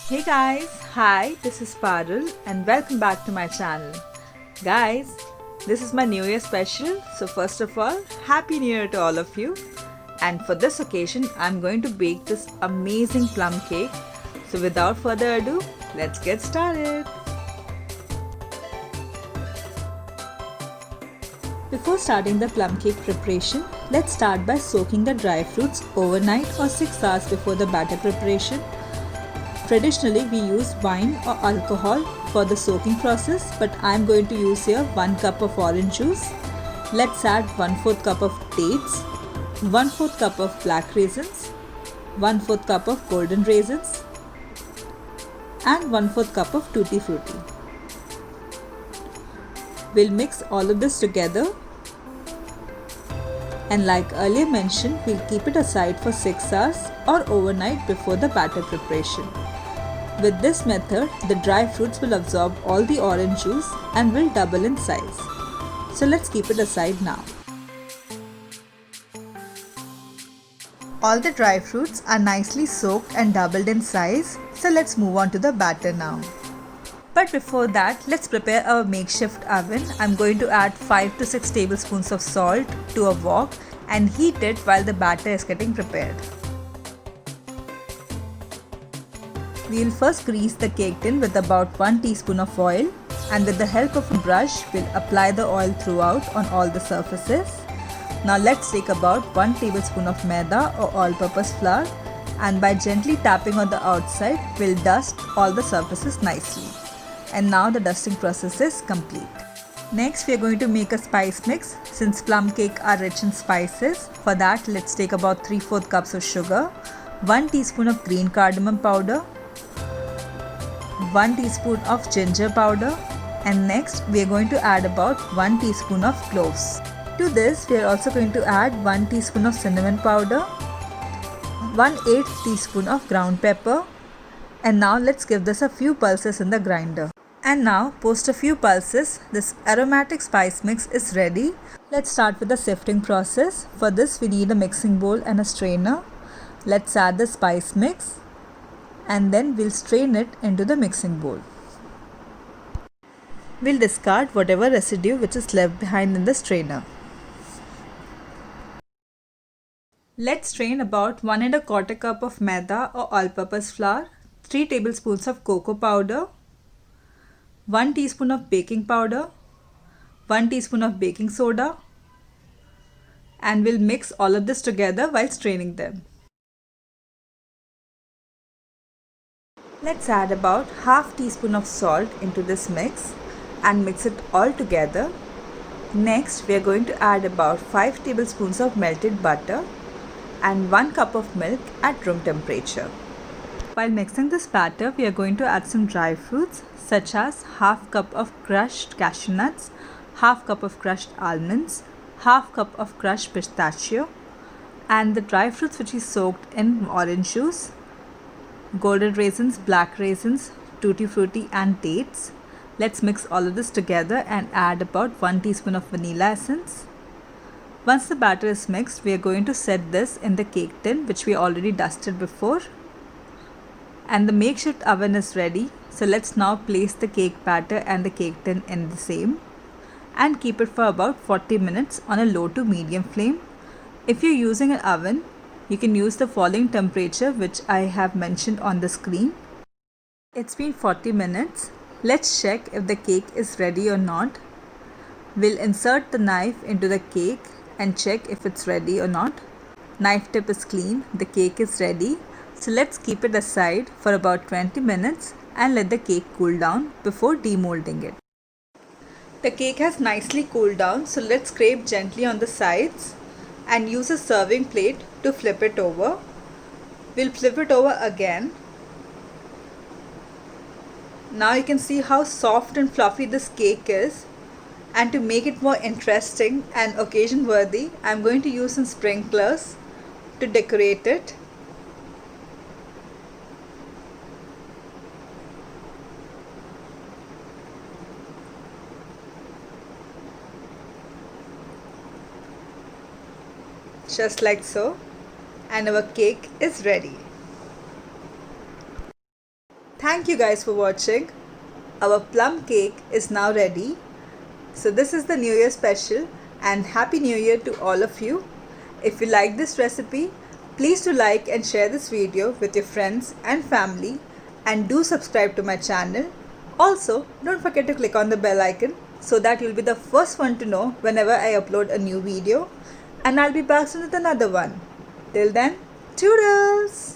Hey guys, hi, this is Parul and welcome back to my channel. Guys, this is my New Year special, so first of all, Happy New Year to all of you. And for this occasion, I'm going to bake this amazing plum cake. So without further ado, let's get started. Before starting the plum cake preparation, let's start by soaking the dry fruits overnight or 6 hours before the batter preparation. Traditionally, we use wine or alcohol for the soaking process, but I am going to use here 1 cup of orange juice. Let's add 1/4 cup of dates, 1/4 cup of black raisins, 1/4 cup of golden raisins, and 1/4 cup of tutti frutti. We'll mix all of this together, and like earlier mentioned, we'll keep it aside for 6 hours or overnight before the batter preparation. With this method, the dry fruits will absorb all the orange juice and will double in size. So let's keep it aside now. All the dry fruits are nicely soaked and doubled in size, so let's move on to the batter now. But before that, let's prepare our makeshift oven. I'm going to add 5 to 6 tablespoons of salt to a wok and heat it while the batter is getting prepared. We will first grease the cake tin with about 1 teaspoon of oil, and with the help of a brush, we'll apply the oil throughout on all the surfaces. Now let's take about 1 tablespoon of maida or all-purpose flour, and by gently tapping on the outside, we'll dust all the surfaces nicely. And now the dusting process is complete. Next, we are going to make a spice mix. Since plum cake are rich in spices, for that let's take about 3/4 cups of sugar, 1 teaspoon of green cardamom powder, 1 teaspoon of ginger powder, and next we are going to add about 1 teaspoon of cloves. To this we are also going to add 1 teaspoon of cinnamon powder, 1/8 teaspoon of ground pepper, and now let's give this a few pulses in the grinder. And now post a few pulses, this aromatic spice mix is ready. Let's start with the sifting process. For this we need a mixing bowl and a strainer. Let's add the spice mix and then we'll strain it into the mixing bowl. We'll discard whatever residue which is left behind in the strainer. Let's strain about 1¼ cup of maida or all-purpose flour, 3 tablespoons of cocoa powder, 1 teaspoon of baking powder, 1 teaspoon of baking soda, and we'll mix all of this together while straining them. Let's add about ½ teaspoon of salt into this mix and mix it all together. Next, we are going to add about 5 tablespoons of melted butter and 1 cup of milk at room temperature. While mixing this batter, we are going to add some dry fruits such as ½ cup of crushed cashew nuts, ½ cup of crushed almonds, ½ cup of crushed pistachio, and the dry fruits which is soaked in orange juice, golden raisins, black raisins, tutti frutti, and dates. Let's mix all of this together and add about 1 teaspoon of vanilla essence. Once the batter is mixed, we are going to set this in the cake tin which we already dusted before. And the makeshift oven is ready. So let's now place the cake batter and the cake tin in the same and keep it for about 40 minutes on a low to medium flame. If you're using an oven, you can use the following temperature which I have mentioned on the screen. It's been 40 minutes. Let's check if the cake is ready or not. We'll insert the knife into the cake and check if it's ready or not. Knife tip is clean, the cake is ready. So let's keep it aside for about 20 minutes and let the cake cool down before demolding it. The cake has nicely cooled down, so let's scrape gently on the sides and use a serving plate to flip it over. We'll flip it over again. Now you can see how soft and fluffy this cake is, and to make it more interesting and occasion worthy, I'm going to use some sprinklers to decorate it. Just like so, and our cake is ready. Thank you guys for watching. Our plum cake is now ready. So this is the New Year special, and Happy New Year to all of you. If you like this recipe, please do like and share this video with your friends and family, and do subscribe to my channel. Also, don't forget to click on the bell icon so that you'll be the first one to know whenever I upload a new video. And I'll be back soon with another one. Till then, toodles!